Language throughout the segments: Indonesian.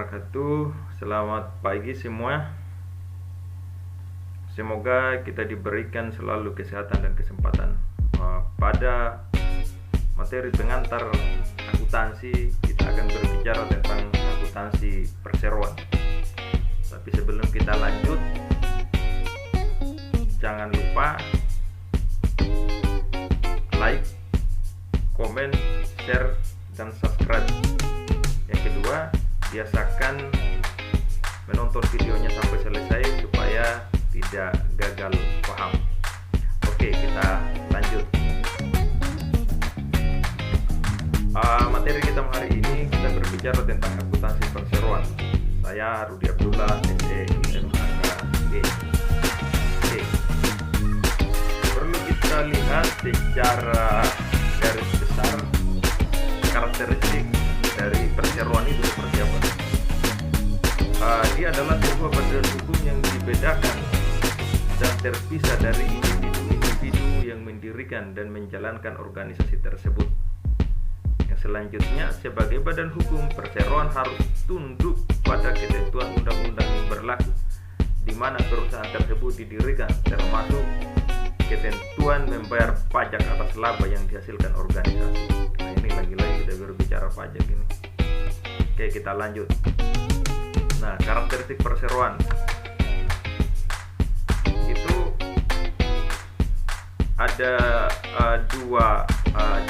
wabarakatuh. Selamat pagi semua. Semoga kita diberikan selalu kesehatan dan kesempatan. Pada materi pengantar akuntansi, kita akan berbicara tentang akuntansi perseroan. Tapi sebelum kita lanjut, jangan lupa like, komen, share, dan subscribe. Yang kedua, biasakan menonton videonya sampai selesai supaya tidak gagal paham. Oke, kita lanjut. Materi kita hari ini kita berbicara tentang akuntansi perseroan. Saya Rudi Abdullah, SE/MHKG. Oke. Perlu kita lihat secara garis besar karakteristik dari perseroan itu seperti apa. Dia adalah sebuah badan hukum yang dibedakan dan terpisah dari individu-individu yang mendirikan dan menjalankan organisasi tersebut. Yang selanjutnya, sebagai badan hukum, perseroan harus tunduk pada ketentuan undang-undang yang berlaku di mana perusahaan tersebut didirikan, termasuk ketentuan membayar pajak atas laba yang dihasilkan organisasi. Nah, ini lagi-lagi kita berbicara pajak ini. Oke, kita lanjut. Nah, karakteristik perseroan itu ada dua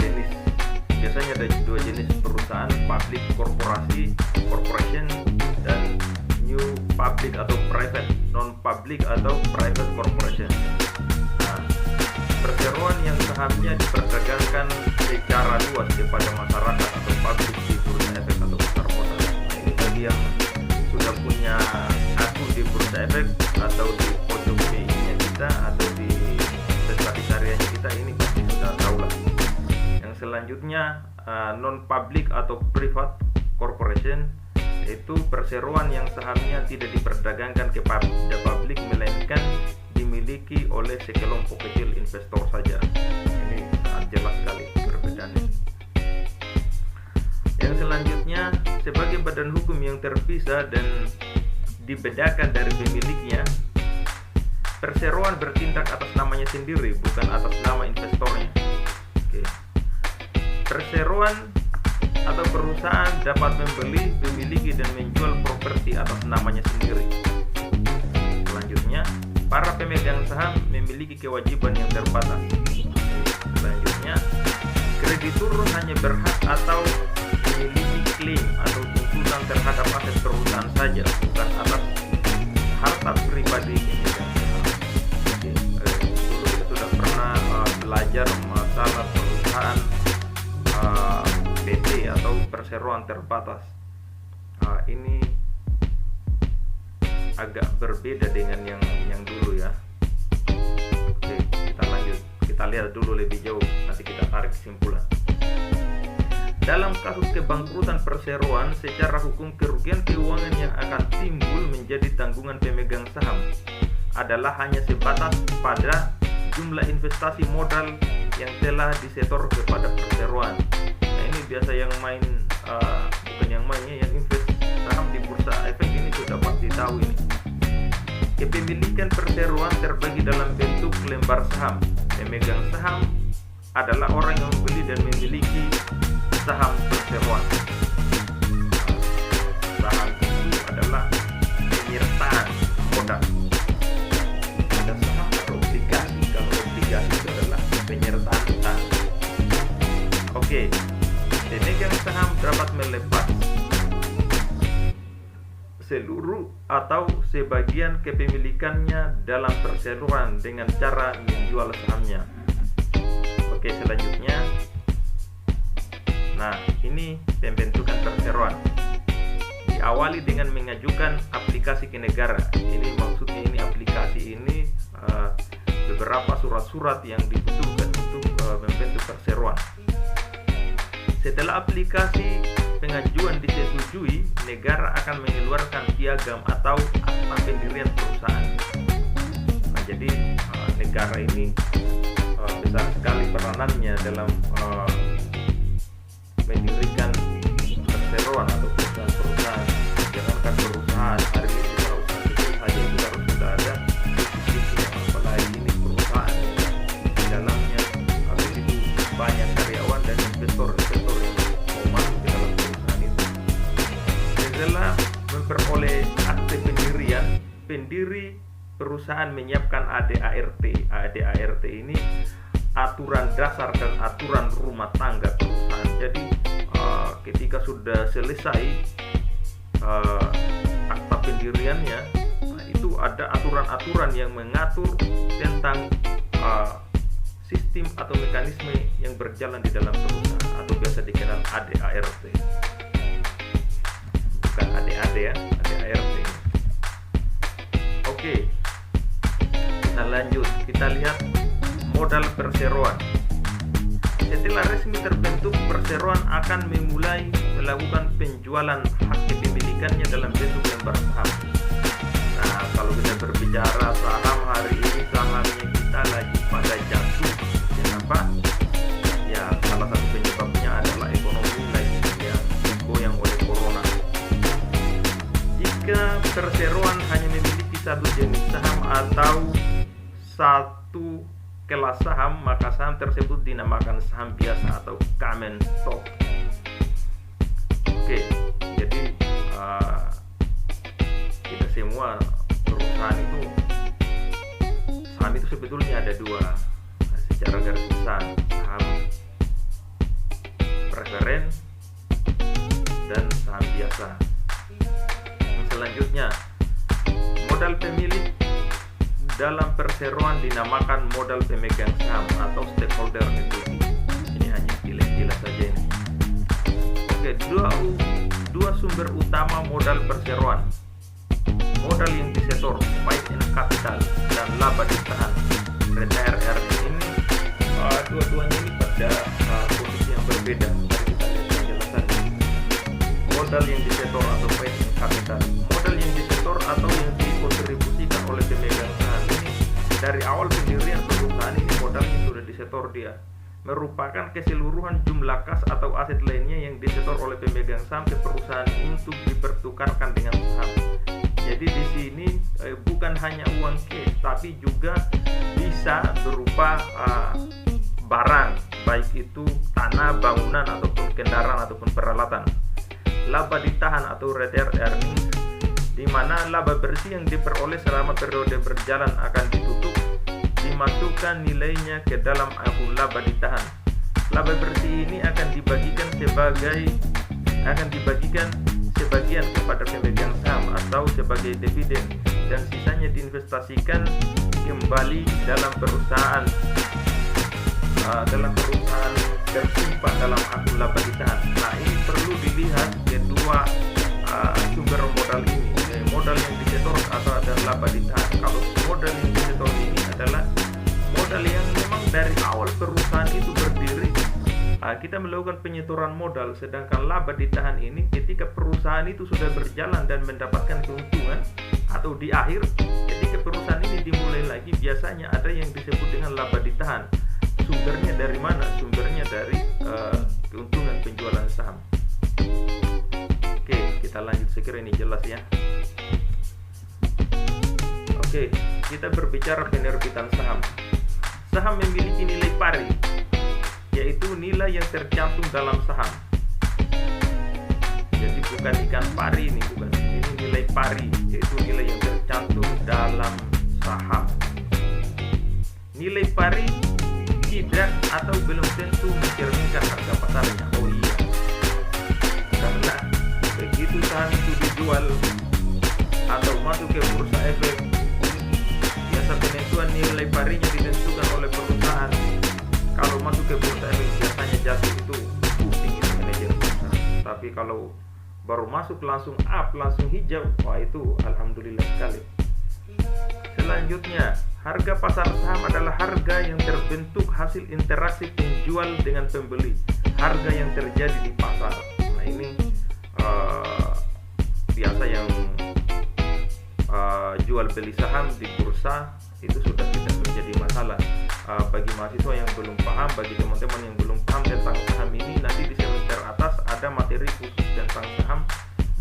jenis. Biasanya ada dua jenis perusahaan: public corporation, dan new public atau private, non public atau private corporation. Nah, perseroan yang sahamnya diperdagangkan secara luas kepada masyarakat atau publik di bursa efek atau pasar modal. Nah, ini bagi yang sudah punya akun di bursa efek atau di pojok PI-nya kita atau di investasi syariahnya kita, ini pasti sudah tahu lah. Yang selanjutnya non public atau private corporation, yaitu perseroan yang sahamnya tidak diperdagangkan kepada publik melainkan dimiliki oleh sekelompok kecil investor saja. Ini sangat jelas sekali perbedaannya. Yang selanjutnya, sebagai badan hukum yang terpisah dan dibedakan dari pemiliknya, perseroan bertindak atas namanya sendiri, bukan atas nama investornya. Oke. Perseroan atau perusahaan dapat membeli, memiliki, dan menjual properti atas namanya sendiri. Selanjutnya, para pemegang saham memiliki kewajiban yang terbatas. Selanjutnya, kreditur hanya berhak atau memiliki klaim atau tuntutan terhadap aset perusahaan saja, bukan atas harta pribadi pemegang saham. Dulu kita sudah pernah belajar masalah perusahaan PT atau perseroan terbatas. Ini agak berbeda dengan yang dulu ya. Oke, kita lanjut. Kita lihat dulu lebih jauh, nanti kita tarik kesimpulan. Dalam kasus kebangkrutan perseroan, secara hukum kerugian keuangan yang akan timbul menjadi tanggungan pemegang saham adalah hanya sebatas pada jumlah investasi modal yang telah disetor kepada perseroan. Nah, ini biasa yang main, bukan yang mainnya, yang invest saham di bursa efek ini sudah pasti tahu ini. Kepemilikan perseroan terbagi dalam bentuk lembar saham. Pemegang saham adalah orang yang membeli dan memiliki saham perseroan. Saham itu adalah penyertaan modal. Ada saham atau obligasi. Kalau obligasi itu adalah penyertaan utang. Oke, pemegang saham dapat melepas seluruh atau sebagian kepemilikannya dalam perseroan dengan cara menjual sahamnya. Oke, selanjutnya, nah ini pembentukan perseroan. Diawali dengan mengajukan aplikasi ke negara. Ini maksudnya, ini aplikasi ini beberapa surat-surat yang dibutuhkan untuk membentuk perseroan. Setelah aplikasi pengajuan disetujui, negara akan mengeluarkan piagam atau akta pendirian perusahaan. Nah, jadi negara ini besar sekali peranannya dalam mendirikan perseroan atau perusahaan-perusahaan yang pendiri perusahaan menyiapkan ADART. ADART ini aturan dasar dan aturan rumah tangga perusahaan. Jadi ketika sudah selesai akta pendiriannya, itu ada aturan-aturan yang mengatur tentang sistem atau mekanisme yang berjalan di dalam perusahaan, atau biasa dikenal ADART. Bukan ADAD ya, ADART. Oke, kita lanjut. Kita lihat modal perseroan. Setelah resmi terbentuk, perseroan akan memulai melakukan penjualan hak kepemilikannya dalam bentuk lembar saham. Nah, kalau kita berbicara saham hari ini, sahamnya kita lagi pada jatuh. Kenapa? Ya, salah satu penyebabnya adalah ekonomi lagi yang digoyang oleh corona. Jika perseroan hanya memiliki satu jenis saham atau satu kelas saham, maka saham tersebut dinamakan saham biasa atau common stock. Oke, jadi kita semua perusahaan itu, saham itu sebetulnya ada dua secara garis besar: saham preferen dan saham biasa. Selanjutnya, modal pemilik dalam perseroan dinamakan modal pemegang saham atau stakeholder equity. Ini hanya istilah saja ini. Oke, dua sumber utama modal perseroan: modal yang disetor, paid in capital, dan laba ditahan, return earning. Ini dua-duanya ini pada posisi yang berbeda. Mari kita lihat penjelasannya. Modal yang disetor atau paid in capital. Modal yang disetor atau yang dikontribusikan oleh pemegang saham ini dari awal pendirian perusahaan ini, modalnya sudah disetor dia, merupakan keseluruhan jumlah kas atau aset lainnya yang disetor oleh pemegang saham ke perusahaan untuk dipertukarkan dengan saham. Jadi di sini bukan hanya uang cash, tapi juga bisa berupa barang, baik itu tanah, bangunan, ataupun kendaraan, ataupun peralatan. Laba ditahan atau return earnings, di mana laba bersih yang diperoleh selama periode berjalan akan ditutup, dimasukkan nilainya ke dalam akun laba ditahan. Laba bersih ini akan dibagikan sebagian kepada pemegang saham atau sebagai dividen, dan sisanya diinvestasikan kembali dalam perusahaan tersimpan dalam akun laba ditahan. Nah, ini perlu dilihat kedua sumber modal ini, modal yang disetor atau ada laba ditahan. Kalau modal yang disetor ini adalah modal yang memang dari awal perusahaan itu berdiri, kita melakukan penyetoran modal, sedangkan laba ditahan ini ketika perusahaan itu sudah berjalan dan mendapatkan keuntungan, atau di akhir ketika perusahaan ini dimulai lagi, biasanya ada yang disebut dengan laba ditahan. Sumbernya dari mana? Sumbernya dari keuntungan penjualan saham. Oke, kita lanjut. Sekira ini jelas ya. Oke, kita berbicara penerbitan saham. Saham memiliki nilai pari, yaitu nilai yang tercantum dalam saham. Jadi bukan ikan pari ini, bukan. Ini nilai pari, yaitu nilai yang tercantum dalam saham. Nilai pari tidak atau belum tentu mencerminkan harga pasarnya. Oh iya, karena begitu saham itu dijual atau masuk ke bursa efek, biasa penentuan nilai parinya ditentukan oleh perusahaan. Kalau masuk ke bursa efek biasanya jatuh itu pusing itu manajer bursa. Tapi kalau baru masuk langsung up, langsung hijau, wah itu alhamdulillah sekali. Selanjutnya, harga pasar saham adalah harga yang terbentuk hasil interaksi penjual dengan pembeli, harga yang terjadi di pasar. Nah, ini biasa yang jual beli saham di bursa itu sudah tidak menjadi masalah. Bagi mahasiswa yang belum paham, bagi teman-teman yang belum paham tentang saham ini, nanti di semester atas ada materi khusus tentang saham,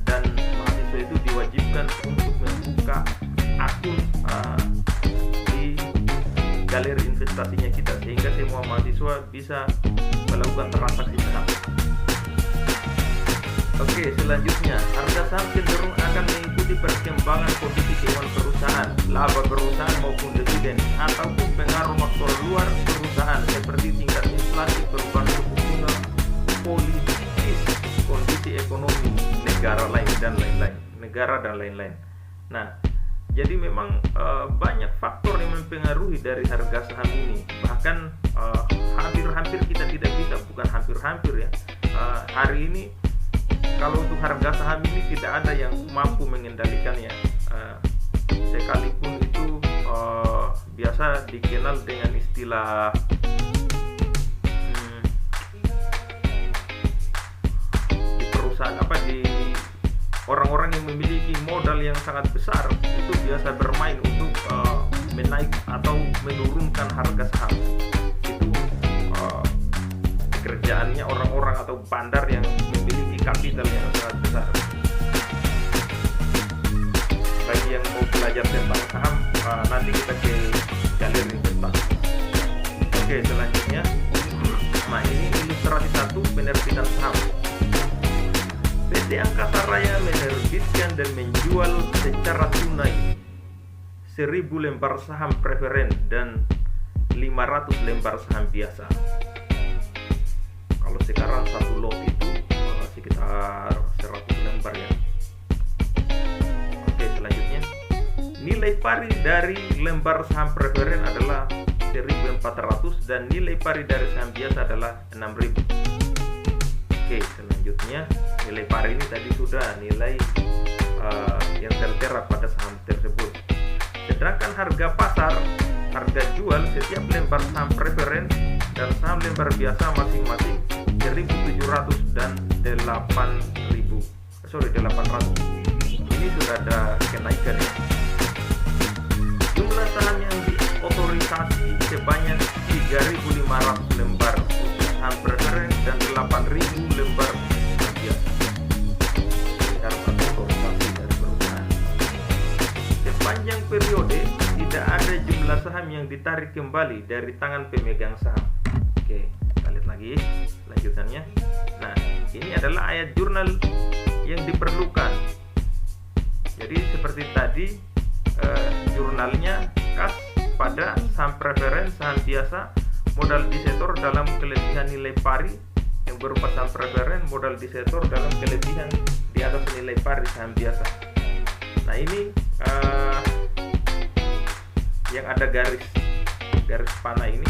dan mahasiswa itu diwajibkan untuk membuka akun di galeri investasinya kita, sehingga semua mahasiswa bisa melakukan transaksi saham. Oke, selanjutnya, harga saham cenderung akan mengikuti perkembangan kondisi keuangan perusahaan, laba perusahaan maupun dividen, ataupun pengaruh faktor luar perusahaan seperti tingkat inflasi, perubahan suku bunga, politis, kondisi ekonomi negara dan lain-lain. Nah, jadi memang banyak faktor yang mempengaruhi dari harga saham ini. Bahkan hampir-hampir kita tidak bisa, bukan hampir-hampir ya, hari ini kalau untuk harga saham ini tidak ada yang mampu mengendalikannya, sekalipun itu biasa dikenal dengan istilah di perusahaan di orang-orang yang memiliki modal yang sangat besar itu biasa bermain untuk menaik atau menurunkan harga saham. Itu pekerjaannya orang-orang atau bandar yang memiliki kapital yang sangat besar. Bagi yang mau belajar tentang saham, nanti kita ke galeri investasi. Oke, selanjutnya, nah ini ilustrasi 1 penerbitan saham. PT Angkasa Raya menerbitkan dan menjual secara tunai 1000 lembar saham preferen dan 500 lembar saham biasa. Kalau sekarang satu lot itu sekitar 100 lembar ya. Oke, selanjutnya, nilai pari dari lembar saham preferen adalah 1.400 dan nilai pari dari saham biasa adalah 6.000. Oke, selanjutnya, nilai pari ini tadi sudah nilai yang tertera pada saham tersebut. Sedangkan harga pasar, harga jual setiap lembar saham preferen dan saham lembar biasa masing-masing 1.700 dan 800. Ini sudah ada kenaikan ya. Jumlah saham yang diotorisasi sebanyak 3.500 lembar untuk saham preferen dan 8.000 lembar saham biasa. Harus ada otorisasi dari perusahaan. Sepanjang periode tidak ada jumlah saham yang ditarik kembali dari tangan pemegang saham. Oke, kita lihat lagi lanjutannya. Nah, ini adalah ayat jurnal yang diperlukan. Jadi seperti tadi, jurnalnya kas pada saham preferen, saham biasa, modal disetor dalam kelebihan nilai pari yang berupa saham preferen, modal disetor dalam kelebihan di atas nilai pari saham biasa. Nah, ini yang ada garis panah ini,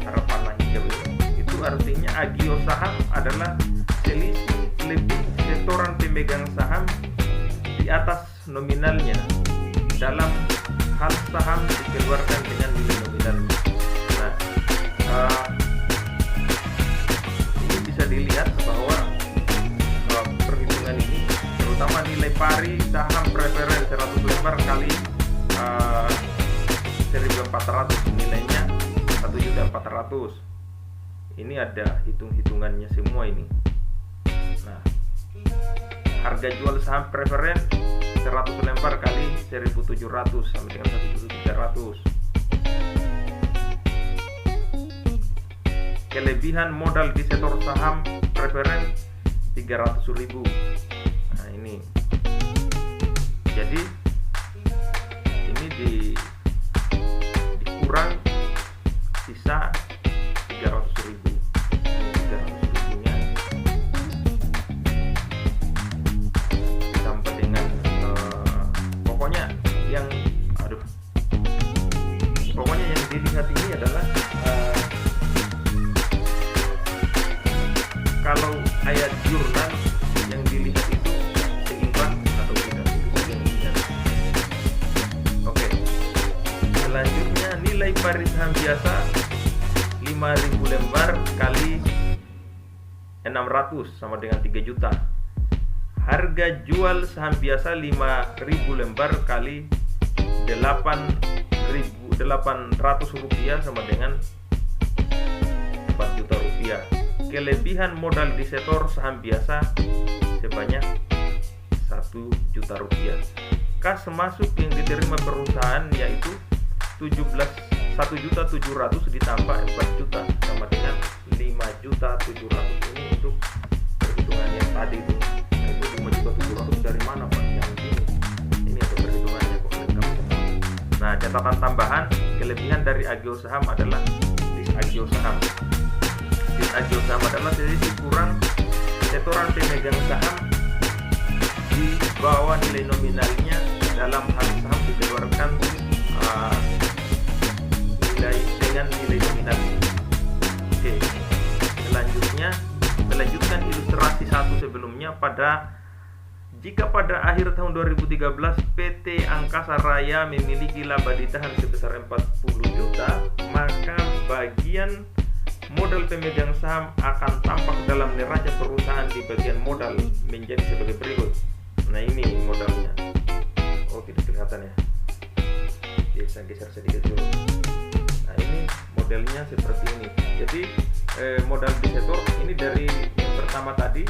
arah panah hijau ini, itu artinya agio saham adalah selisih lebih setoran pemegang saham di atas nominalnya dalam hal saham dikeluarkan dengan nilai nominalnya. Nah, ini bisa dilihat bahwa perhitungan ini, terutama nilai pari saham preferen 100 lembar kali 1.400, nilainya 1.400. Ini ada hitung-hitungannya semua ini. Nah, harga jual saham preferen 100 lembar kali 1.700 sama dengan 1.300. Kelebihan modal disetor saham preferen 300.000. Nah, ini. Jadi ini dikurang sisa 300.000. 300.000-nya ditambah dengan pokoknya yang dilihat ini adalah kalau ayat jurnal yang dilihat itu seimbang atau tidak, itu yang dilihat. Oke, selanjutnya nilai pari saham biasa 5.000 lembar kali 600 sama dengan 3 juta. Harga jual saham biasa 5.000 lembar kali 800 rupiah sama dengan 4 juta rupiah. Kelebihan modal disetor saham biasa sebanyak 1 juta rupiah. Kas masuk yang diterima perusahaan yaitu 1.700.000 ditambah 4 juta sama dengan 5.700.000. Ini untuk perhitungan yang tadi itu. Nah, itu 5.700.000 dari mana Pak? Yang ini ada perhitungannya. Nah, catatan tambahan, kelebihan dari agio saham adalah disagio saham. Disagio saham adalah selisih kurang setoran pemegang saham di bawah nilai nominalnya dalam hal saham dikeluarkan nilai dengan nilai nominal. Oke, selanjutnya melanjutkan ilustrasi satu sebelumnya. Jika pada akhir tahun 2013 PT Angkasa Raya memiliki laba ditahan sebesar 40 juta, maka bagian modal pemegang saham akan tampak dalam neraca perusahaan di bagian modal menjadi sebagai berikut. Nah, ini modalnya. Oh, tidak kelihatan ya. Saya geser sedikit dulu. Nah, ini modelnya seperti ini. Jadi modal di sektor ini dari yang pertama tadi,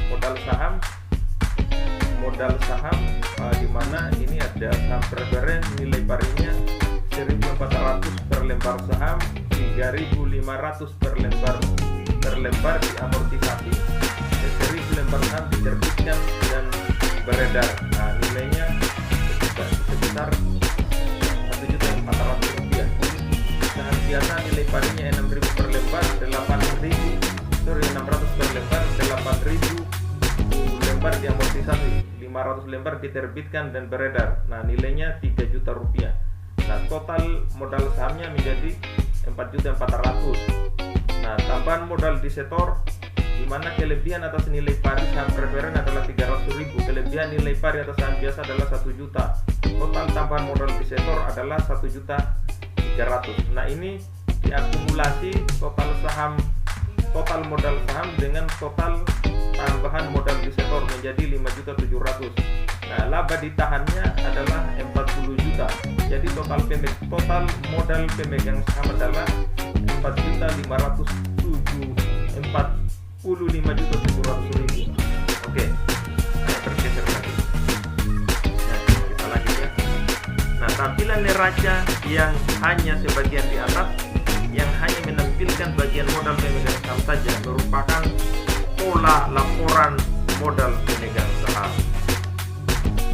modal saham di mana ini ada saham preferen, nilai parinya 1.400 per lembar saham, 3.500 per lembar diamortisasi, 1.000 lembar saham diterbitkan dan beredar. Nah, nilainya sebesar Rp1.400.000. Saham biasa nilai parinya 6.000 per lembar, 600 per lembar, 8.000 lembar diamortisasi, 500 lembar diterbitkan dan beredar. Nah, nilainya Rp3 juta. Nah, total modal sahamnya menjadi 4.400.000. Nah, tambahan modal di setor, di mana kelebihan atas nilai pari saham preferen adalah 300.000, kelebihan nilai pari atas saham biasa adalah 1 juta. Total tambahan modal di setor adalah 1.300.000. Nah, ini diakumulasi total modal saham dengan total tambahan modal di sektor menjadi 5.700.000. Nah, laba ditahannya adalah 40 juta. Jadi total modal pemegang saham adalah 45.700.000. Oke, saya bergeser lagi. Nah, kita lanjut ya. Nah, tampilan neraca yang hanya sebagian di atas, yang hanya menampilkan bagian modal pemegang saham saja, merupakan pola laporan modal pemegang saham.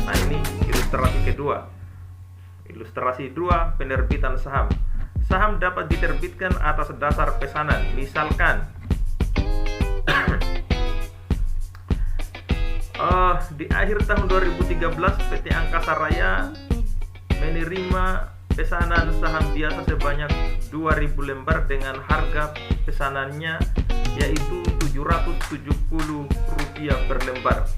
Nah, ini ilustrasi kedua. Ilustrasi 2, penerbitan saham. Saham dapat diterbitkan atas dasar pesanan. Misalkan di akhir tahun 2013 PT Angkasa Raya menerima pesanan saham biasa sebanyak 2.000 lembar dengan harga pesanannya yaitu Rp770 per lembar.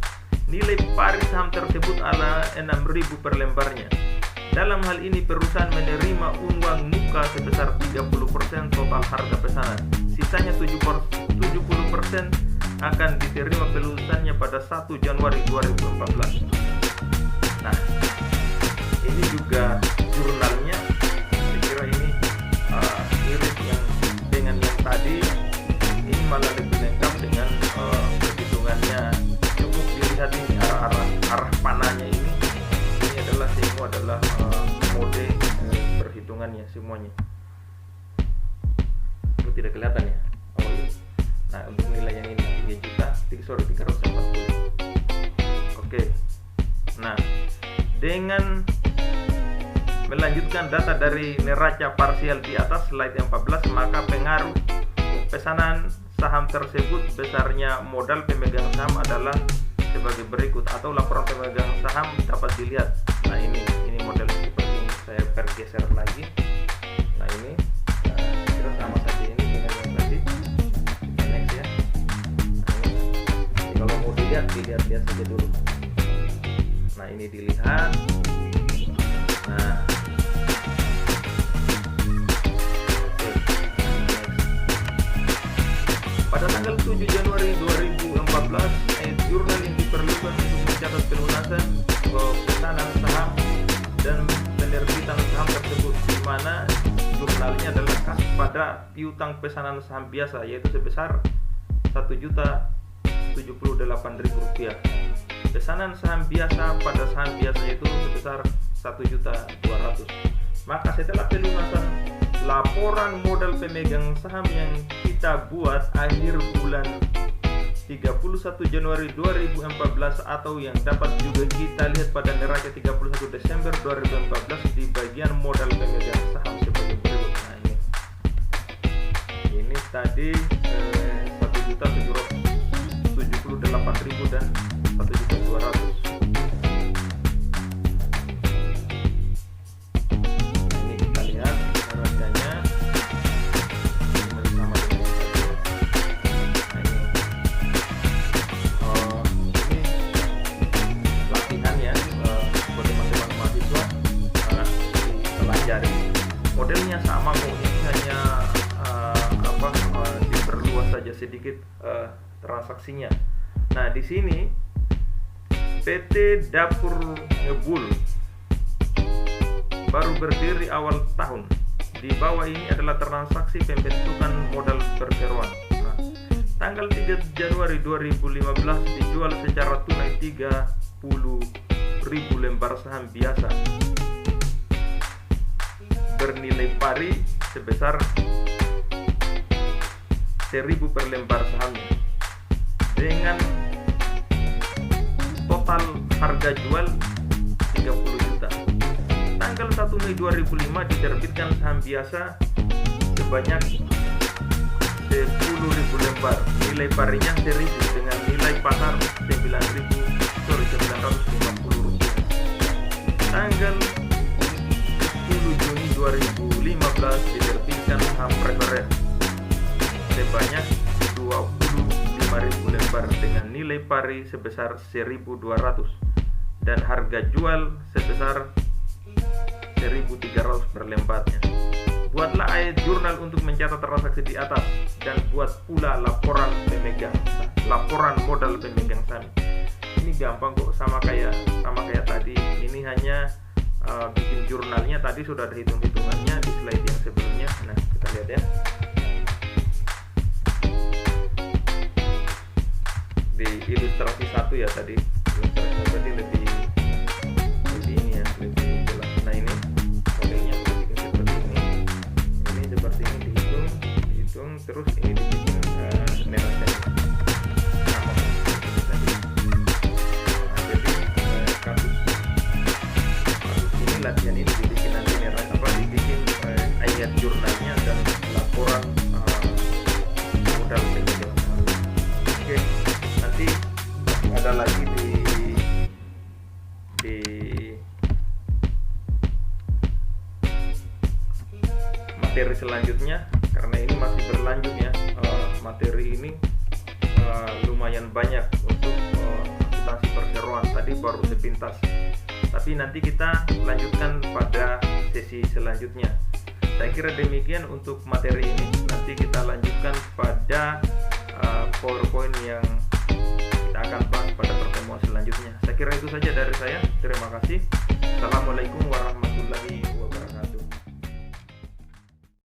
Nilai pari saham tersebut adalah 6.000 per lembarnya. Dalam hal ini perusahaan menerima uang muka sebesar 30% total harga pesanan. Sisanya 70% akan diterima pelunasannya pada 1 Januari 2014. Nah, ini juga jurnalnya. Saya kira ini mirip dengan yang tadi. Ini malah lebih lengkap dengan perhitungannya. Cukup dilihat ini arah panahnya ini adalah semua adalah mode perhitungannya semuanya. Itu tidak kelihatan ya. Oh, iya. Nah, untuk nilai yang ini 340. Oke. Nah, dengan melanjutkan data dari neraca parsial di atas slide 14, maka pengaruh pesanan saham tersebut besarnya modal pemegang saham adalah sebagai berikut, atau laporan pemegang saham dapat dilihat. Nah, ini modelnya seperti ini. Saya bergeser lagi. Nah, ini kira sama saja ini dengan yang tadi. Next ya. Nah, kalau mau dilihat saja dulu. Nah, ini dilihat. Nah, pada tanggal 7 Januari 2014, jurnal yang diperlukan untuk mencatat pelunasan pesanan saham dan penerbitan saham tersebut, di mana jurnalnya adalah kas pada piutang pesanan saham biasa yaitu sebesar Rp1.078.000. Pesanan saham biasa pada saham biasa yaitu sebesar Rp1.200.000. Maka setelah pelunasan laporan modal pemegang saham yang kita buat akhir bulan 31 Januari 2014 atau yang dapat juga kita lihat pada neraca 31 Desember 2014 di bagian modal pemegang saham sebagai berikut. Nah ini tadi 1.778.000 dan 1.200.000. Modelnya sama kok, ini hanya diperluas saja sedikit transaksinya. Nah di sini PT Dapur Ngebul baru berdiri awal tahun. Di bawah ini adalah transaksi pembentukan modal perseroan. Nah, tanggal 3 Januari 2015 dijual secara tunai 30.000 lembar saham biasa bernilai pari sebesar 1.000 per lembar sahamnya dengan total harga jual 30 juta. Tanggal 1 Mei 2005 diterbitkan saham biasa sebanyak 10.000 lembar, nilai parinya 1.000 dengan nilai pasar 950 rupiah. Tanggal 10 Juni 2015 diterbitkan saham preferen sebanyak 25.000 lembar dengan nilai pari sebesar 1.200 dan harga jual sebesar 1.300 per lembarnya. Buatlah ayat jurnal untuk mencatat transaksi di atas dan buat pula laporan modal pemegang saham. Ini gampang kok, sama kayak tadi. Ini hanya bikin jurnalnya, tadi sudah ada hitung-hitungannya di slide yang sebelumnya. Nah kita lihat ya, di ilustrasi 1 ya tadi. Ilustrasi tadi lebih ini ya, lebih jelas. Nah ini modelnya dibikin seperti ini. Ini seperti ini dihitung terus ini dibikin neraca. Latihan ini dibikin nanti dibikin ayat jurnalnya dan laporan modal pemegang saham. Oke, nanti ada lagi di materi selanjutnya, karena ini masih berlanjut ya. Materi ini lumayan banyak untuk akuntansi perseroan, tadi baru sepintas. Tapi nanti kita lanjutkan pada sesi selanjutnya. Saya kira demikian untuk materi ini. Nanti kita lanjutkan pada PowerPoint yang kita akan bahas pada pertemuan selanjutnya. Saya kira itu saja dari saya. Terima kasih. Assalamualaikum